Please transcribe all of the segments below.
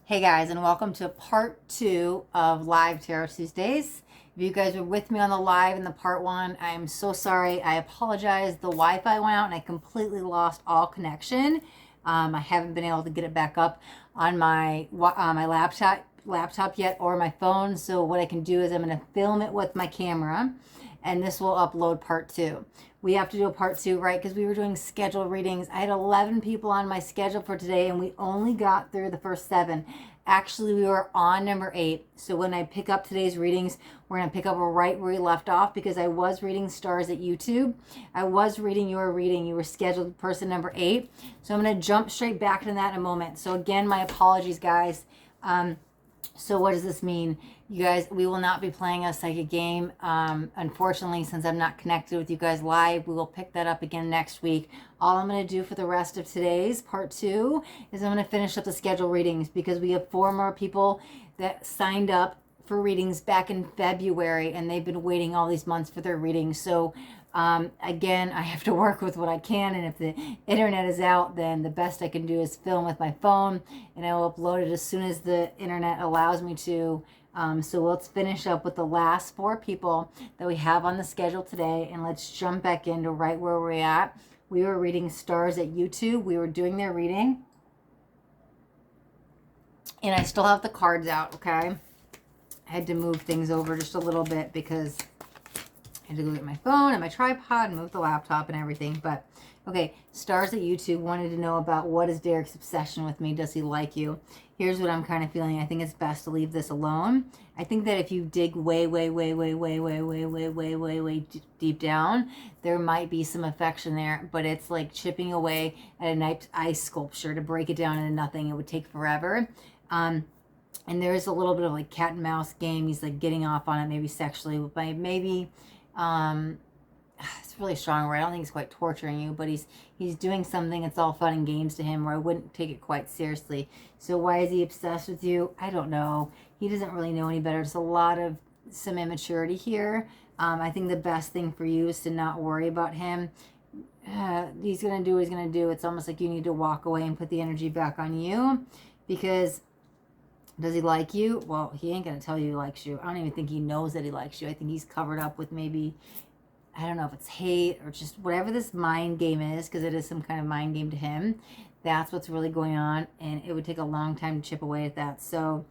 Hey guys, and welcome to part 2 of Live Tarot Tuesdays. If you guys were with me on the live in the part 1, I'm so sorry. I apologize. The Wi-Fi went out and I completely lost all connection. I haven't been able to get it back up on my laptop yet, or my phone. So what I can do is I'm going to film it with my camera, and this will upload part 2. We have to do a part 2, right? Because we were doing scheduled readings. I had 11 people on my schedule for today, and we only got through the first 7. Actually, we were on number 8. So when I pick up today's readings, we're going to pick up right where we left off, because I was reading stars at YouTube. I was reading your reading. You were scheduled person number 8. So I'm going to jump straight back into that in a moment. So again, my apologies, guys. So what does this mean? You guys, we will not be playing a psychic game. Unfortunately, since I'm not connected with you guys live, we will pick that up again next week. All I'm going to do for the rest of today's part 2 is I'm going to finish up the schedule readings, because we have 4 more people that signed up for readings back in February, and they've been waiting all these months for their readings. So again, I have to work with what I can, and if the internet is out, then the best I can do is film with my phone, and I will upload it as soon as the internet allows me to. So let's finish up with the last 4 people that we have on the schedule today, and let's jump back into right where we're at. We were reading stars at YouTube. We were doing their reading, and I still have the cards out, okay? I had to move things over just a little bit because I had to go get my phone and my tripod and move the laptop and everything. But okay, stars at YouTube wanted to know about, what is Derek's obsession with me? Does he like you? Here's what I'm kind of feeling. I think it's best to leave this alone. I think that if you dig way deep down, there might be some affection there, but it's like chipping away at a nice ice sculpture. To break it down into nothing, it would take forever. And there's a little bit of like cat and mouse game. He's like getting off on it, maybe sexually, but maybe it's really strong word. I don't think he's quite torturing you, but he's doing something that's all fun and games to him, where I wouldn't take it quite seriously. So why is he obsessed with you? I don't know. He doesn't really know any better. There's a lot of some immaturity here. I think the best thing for you is to not worry about him. He's going to do what he's going to do. It's almost like you need to walk away and put the energy back on you, because does he like you? Well, he ain't going to tell you he likes you. I don't even think he knows that he likes you. I think he's covered up with maybe, I don't know if it's hate or just whatever this mind game is, because it is some kind of mind game to him. That's what's really going on, and it would take a long time to chip away at that. So,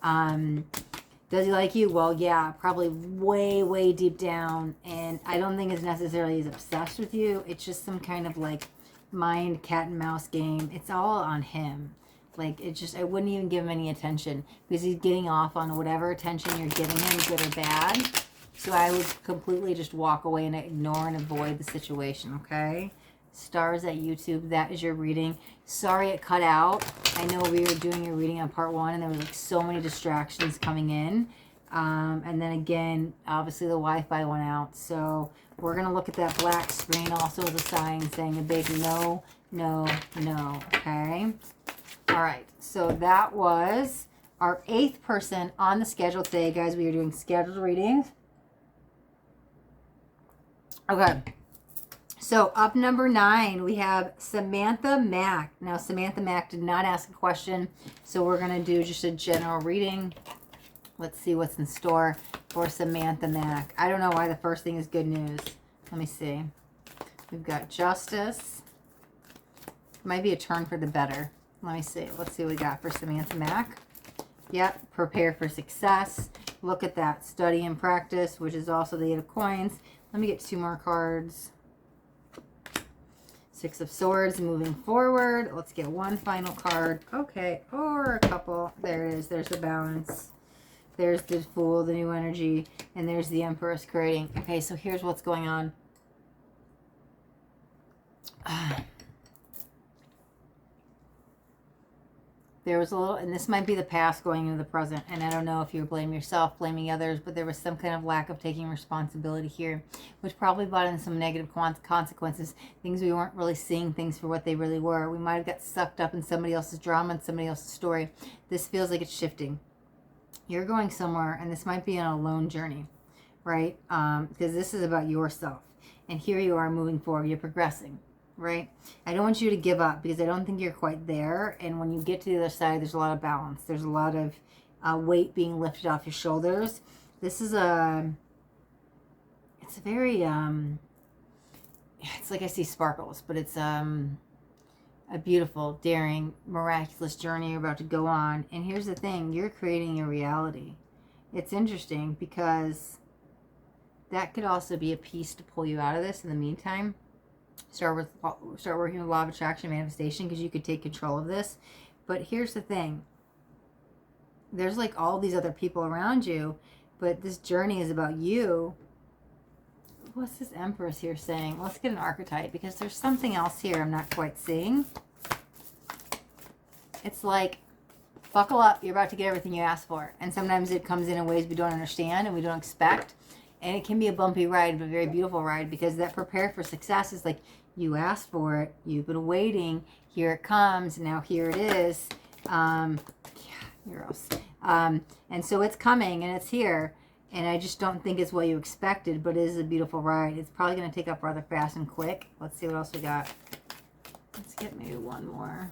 does he like you? Well, yeah, probably way deep down, and I don't think it's necessarily he's obsessed with you. It's just some kind of like mind cat and mouse game. It's all on him. Like, it's just, I wouldn't even give him any attention, because he's getting off on whatever attention you're giving him, good or bad. So I would completely just walk away and ignore and avoid the situation, okay? Stars at YouTube, that is your reading. Sorry it cut out. I know we were doing your reading on part 1, and there were like so many distractions coming in. And then again, obviously the Wi-Fi went out. So we're going to look at that black screen also as a sign saying a big no, okay? All right, so that was our 8th person on the schedule today, guys. We are doing scheduled readings. Okay, so up number 9, we have Samantha Mack. Now, Samantha Mack did not ask a question, so we're going to do just a general reading. Let's see what's in store for Samantha Mack. I don't know why the first thing is good news. Let me see. We've got justice. Might be a turn for the better. Let me see. Let's see what we got for Samantha Mack. Yep, prepare for success. Look at that. Study and practice, which is also the 8 of coins. Let me get 2 more cards. 6 of swords, moving forward. Let's get 1 final card. Okay, or a couple. There it is. There's the balance. There's the Fool, the new energy. And there's the Empress creating. Okay, so here's what's going on. There was a little, and this might be the past going into the present, and I don't know if you're blaming yourself, blaming others, but there was some kind of lack of taking responsibility here, which probably brought in some negative consequences, things we weren't really seeing things for what they really were. We might have got sucked up in somebody else's drama and somebody else's story. This feels like it's shifting. You're going somewhere, and this might be on a lone journey, right? Because this is about yourself, and here you are moving forward. You're progressing. right? I don't want you to give up because I don't think you're quite there. And when you get to the other side, there's a lot of balance. There's a lot of weight being lifted off your shoulders. This is it's a very, it's like I see sparkles, but it's a beautiful, daring, miraculous journey you're about to go on. And here's the thing, you're creating your reality. It's interesting because that could also be a piece to pull you out of this in the meantime. Start working with law of attraction manifestation because you could take control of this. But here's the thing. There's like all these other people around you, but this journey is about you. What's this Empress here saying? Let's get an archetype because there's something else here I'm not quite seeing. It's like, buckle up, you're about to get everything you asked for. And sometimes it comes in ways we don't understand and we don't expect. And it can be a bumpy ride, but a very beautiful ride, because that prepare for success is like, you asked for it, you've been waiting, here it comes, now here it is. Yeah, Euros. And so it's coming and it's here. And I just don't think it's what you expected, but it is a beautiful ride. It's probably going to take up rather fast and quick. Let's see what else we got. Let's get maybe one more.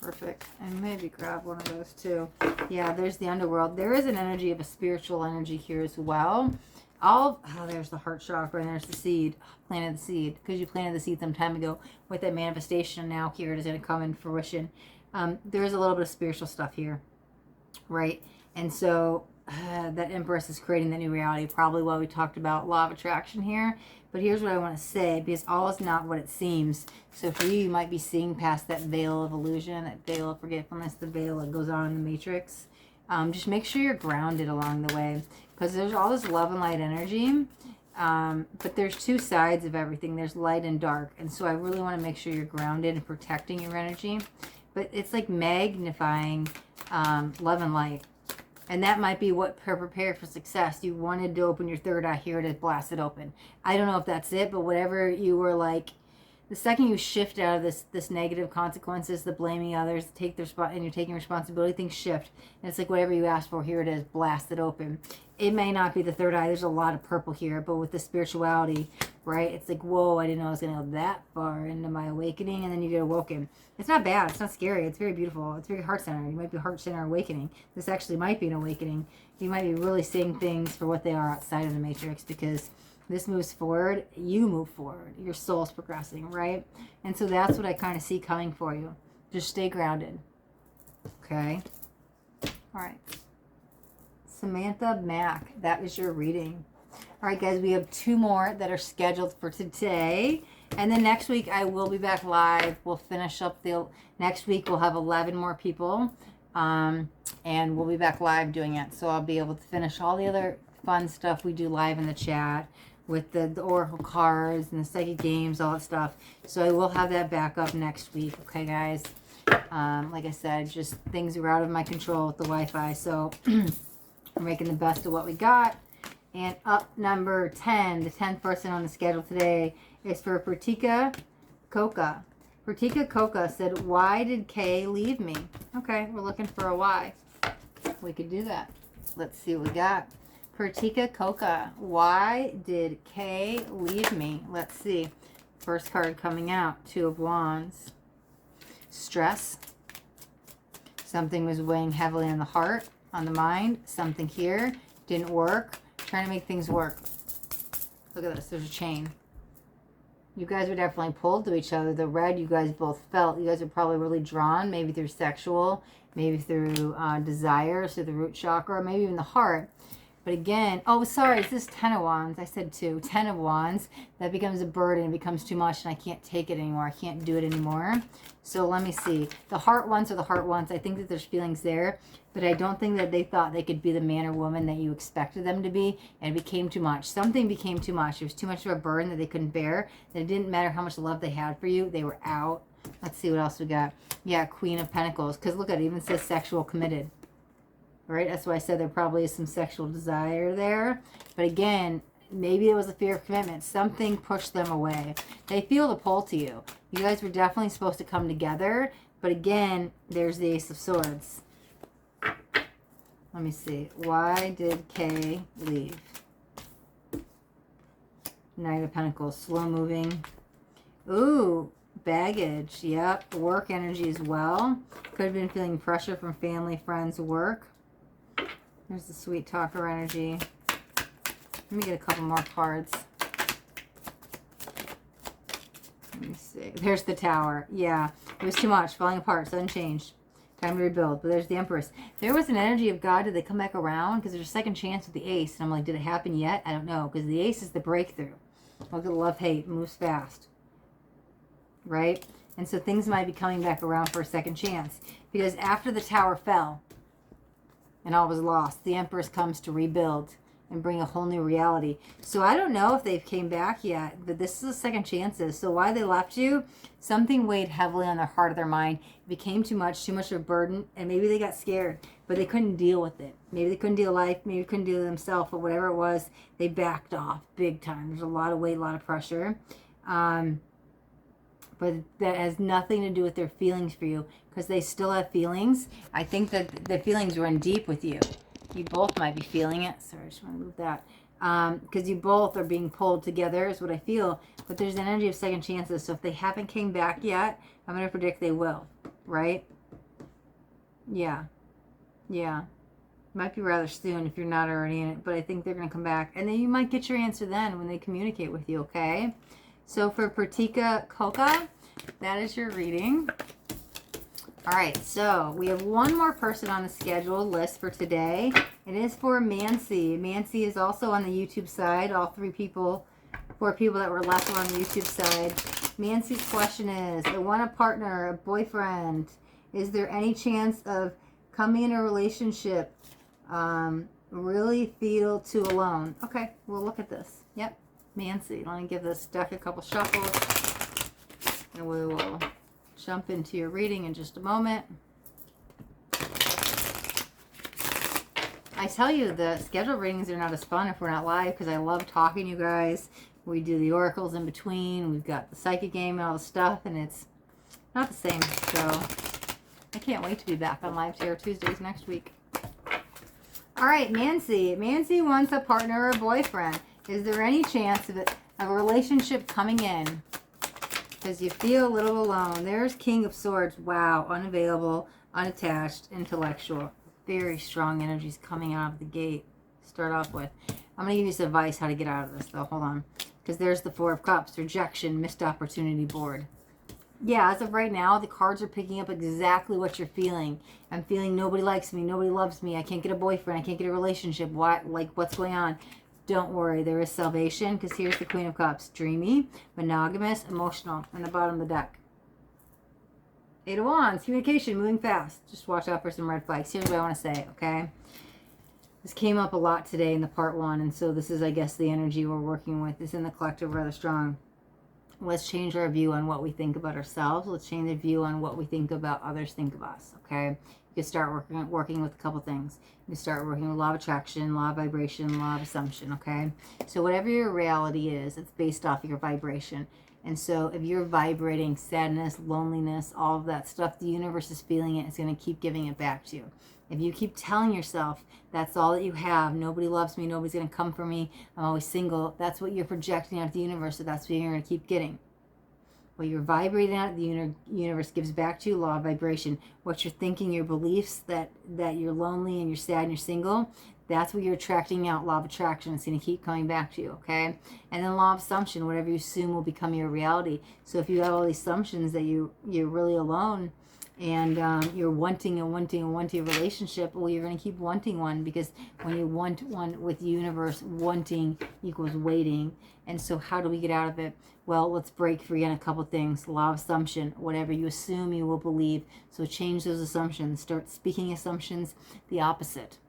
Perfect. And maybe grab one of those too. Yeah, there's the underworld. There is an energy of a spiritual energy here as well. Oh, there's the heart chakra and there's the seed. Planted the seed. Because you planted the seed some time ago with that manifestation. Now here it is going to come in fruition. There is a little bit of spiritual stuff here. Right? And so that Empress is creating that new reality. Probably why we talked about law of attraction here. But here's what I want to say, because all is not what it seems. So for you, you might be seeing past that veil of illusion, that veil of forgetfulness, the veil that goes on in the matrix. Just make sure you're grounded along the way, because there's all this love and light energy. But there's two sides of everything. There's light and dark. And so I really want to make sure you're grounded and protecting your energy. But it's like magnifying love and light. And that might be what prepared for success. You wanted to open your third eye. Here it is, blasted open. I don't know if that's it, but whatever you were like, the second you shift out of this negative consequences, the blaming others, take their spot, and you're taking responsibility, things shift. And it's like whatever you asked for, here it is, blasted open. It may not be the third eye. There's a lot of purple here, but with the spirituality, right? It's like, whoa, I didn't know I was going to go that far into my awakening, and then you get awoken. It's not bad. It's not scary. It's very beautiful. It's very heart-centered. You might be heart-centered awakening. This actually might be an awakening. You might be really seeing things for what they are outside of the matrix, because this moves forward. You move forward. Your soul's progressing, right? And so that's what I kind of see coming for you. Just stay grounded. Okay? All right. Samantha Mack, that is your reading. All right, guys, we have 2 more that are scheduled for today. And then next week, I will be back live. We'll finish up next week. We'll have 11 more people. And we'll be back live doing it. So I'll be able to finish all the other fun stuff we do live in the chat with the oracle cards and the psychic games, all that stuff. So I will have that back up next week. Okay, guys? Like I said, just things are out of my control with the Wi-Fi. So we're making the best of what we got. And up number 10, the 10th person on the schedule today is for Pritika Koka. Pritika Koka said, why did Kay leave me? Okay, we're looking for a why. We could do that. Let's see what we got. Pritika Koka, why did Kay leave me? Let's see. First card coming out, 2 of Wands. Stress. Something was weighing heavily on the heart, on the mind. Something here didn't work. Trying to make things work. Look at this. There's a chain. You guys were definitely pulled to each other. The red you guys both felt. You guys are probably really drawn, maybe through sexual, maybe through desire, so the root chakra, maybe even the heart. But again, oh, sorry, it's this 10 of Wands. I said 2. 10 of Wands. That becomes a burden. It becomes too much, and I can't take it anymore. I can't do it anymore. So let me see. The heart ones are the heart ones. I think that there's feelings there, but I don't think that they thought they could be the man or woman that you expected them to be, and it became too much. Something became too much. It was too much of a burden that they couldn't bear. That it didn't matter how much love they had for you. They were out. Let's see what else we got. Yeah, Queen of Pentacles. Because look at it. It even says sexual committed. Right? That's why I said there probably is some sexual desire there. But again, maybe it was a fear of commitment. Something pushed them away. They feel the pull to you. You guys were definitely supposed to come together. But again, there's the Ace of Swords. Let me see. Why did Kay leave? Knight of Pentacles. Slow moving. Ooh, baggage. Yep. Work energy as well. Could have been feeling pressure from family, friends, work. There's the sweet talker energy. Let me get a couple more cards. Let me see. There's the Tower. Yeah. It was too much. Falling apart. Sudden change. Time to rebuild. But there's the Empress. There was an energy of God. Did they come back around? Because there's a second chance with the Ace. And I'm like, did it happen yet? I don't know. Because the Ace is the breakthrough. Look at love-hate. Moves fast. Right? And so things might be coming back around for a second chance. Because after the Tower fell and all was lost, the Empress comes to rebuild and bring a whole new reality. So I don't know if they've came back yet, but this is a second chances. So why they left you, something weighed heavily on their heart or their mind. It became too much of a burden, and maybe they got scared, but they couldn't deal with it. Maybe they couldn't deal with life, maybe they couldn't deal with themselves, but whatever it was, they backed off big time. There's a lot of weight, a lot of pressure. But that has nothing to do with their feelings for you, because they still have feelings. I think that the feelings run deep with you. You both might be feeling it. Sorry, I just want to move that. Because you both are being pulled together is what I feel. But there's energy of second chances. So if they haven't came back yet, I'm going to predict they will. Right? Yeah. Yeah. Might be rather soon if you're not already in it. But I think they're going to come back. And then you might get your answer then when they communicate with you. Okay? So for Pritika Koka, that is your reading. All right, so we have one more person on the scheduled list for today. It is for Mansi. Mansi is also on the YouTube side. All four people that were left were on the YouTube side. Mansi's question is, I want a partner, a boyfriend. Is there any chance of coming in a relationship? Really feel too alone. Okay, we'll look at this. Yep, Mansi. Let me give this deck a couple shuffles. And we will jump into your reading in just a moment. I tell you, the scheduled readings are not as fun if we're not live, because I love talking to you guys. We do the oracles in between. We've got the psychic game and all the stuff, and it's not the same. So I can't wait to be back on Live Tarot Tuesdays next week. All right, Mansi. Mansi wants a partner or a boyfriend. Is there any chance of a relationship coming in? Because you feel a little alone. There's King of Swords. Wow. Unavailable, unattached, intellectual. Very strong energies coming out of the gate. Start off with. I'm going to give you some advice how to get out of this, though. Hold on. Because there's the Four of Cups. Rejection. Missed opportunity board. Yeah, as of right now, the cards are picking up exactly what you're feeling. I'm feeling nobody likes me. Nobody loves me. I can't get a boyfriend. I can't get a relationship. What's going on? Don't worry, there is salvation, because here's the Queen of Cups. Dreamy, monogamous, emotional, on the bottom of the deck. Eight of Wands, communication, moving fast. Just watch out for some red flags. Here's what I want to say, okay? This came up a lot today in the part one, and so this is, I guess, the energy we're working with. It's in the collective rather strong. Let's change our view on what we think about ourselves. Let's change the view on what we think about others think of us, okay? You can start working with a couple things. You can start working with law of attraction, law of vibration, law of assumption, okay? So whatever your reality is, it's based off your vibration. And so if you're vibrating sadness, loneliness, all of that stuff, the universe is feeling it. It's going to keep giving it back to you. If you keep telling yourself that's all that you have, nobody loves me, nobody's going to come for me, I'm always single, that's what you're projecting out of the universe, so that's what you're going to keep getting. What you're vibrating out, the universe gives back to you, law of vibration. What you're thinking, your beliefs, that you're lonely and you're sad and you're single, that's what you're attracting out, law of attraction. It's going to keep coming back to you, okay? And then law of assumption, whatever you assume will become your reality. So if you have all these assumptions that you're really alone, and you're wanting a relationship, well, you're going to keep wanting one, because when you want one with the universe, wanting equals waiting. And so how do we get out of it? Well, let's break free on a couple things. Law of assumption, whatever you assume, you will believe. So change those assumptions. Start speaking assumptions the opposite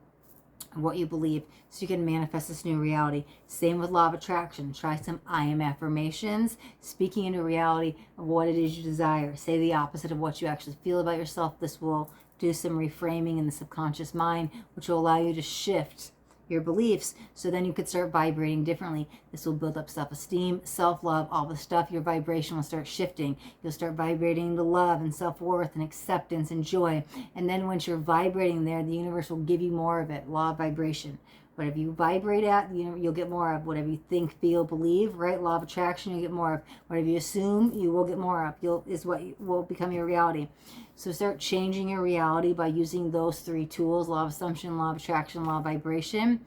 of what you believe, so you can manifest this new reality. Same with law of attraction. Try some I am affirmations, speaking into reality of what it is you desire. Say the opposite of what you actually feel about yourself. This will do some reframing in the subconscious mind, which will allow you to shift your beliefs, so then you could start vibrating differently. This will build up self-esteem, self-love, all the stuff. Your vibration will start shifting. You'll start vibrating to love and self-worth and acceptance and joy. And then once you're vibrating there, the universe will give you more of it. Law of vibration. Whatever you vibrate at, you'll get more of. Whatever you think, feel, believe, right? Law of attraction, you get more of. Whatever you assume, you will get more of. Is what will become your reality. So start changing your reality by using those 3 tools: law of assumption, law of attraction, law of vibration.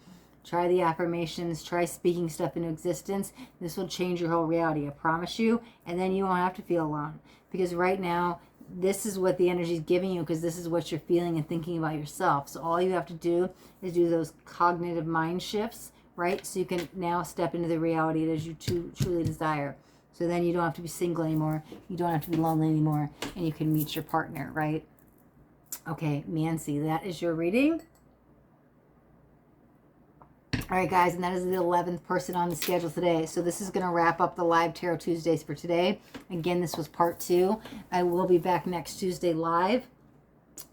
Try the affirmations. Try speaking stuff into existence. This will change your whole reality, I promise you. And then you won't have to feel alone. Because right now, this is what the energy is giving you, because this is what you're feeling and thinking about yourself. So all you have to do is do those cognitive mind shifts, right? So you can now step into the reality that you truly desire. So then you don't have to be single anymore. You don't have to be lonely anymore. And you can meet your partner, right? Okay, Mansi, that is your reading. All right, guys, and that is the 11th person on the schedule today. So this is going to wrap up the live Tarot Tuesdays for today. Again, this was part 2. I will be back next Tuesday live.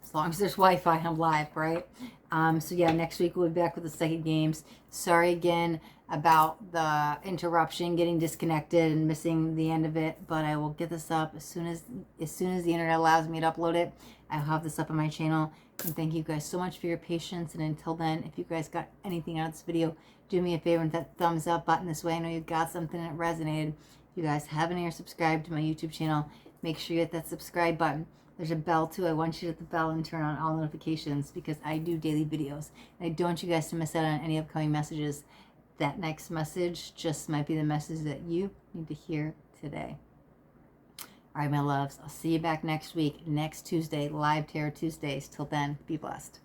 As long as there's Wi-Fi, I'm live, right? So yeah, next week we'll be back with the second games. Sorry again about the interruption, getting disconnected and missing the end of it, but I will get this up as soon as the internet allows me to upload it. I'll have this up on my channel. And thank you guys so much for your patience. And until then, if you guys got anything out of this video, do me a favor and hit that thumbs up button this way. I know you got something that resonated. If you guys haven't yet subscribed to my YouTube channel, make sure you hit that subscribe button. There's a bell too. I want you to hit the bell and turn on all notifications, because I do daily videos. And I don't want you guys to miss out on any upcoming messages. That next message just might be the message that you need to hear today. All right, my loves. I'll see you back next week, next Tuesday, live Tarot Tuesdays. Till then, be blessed.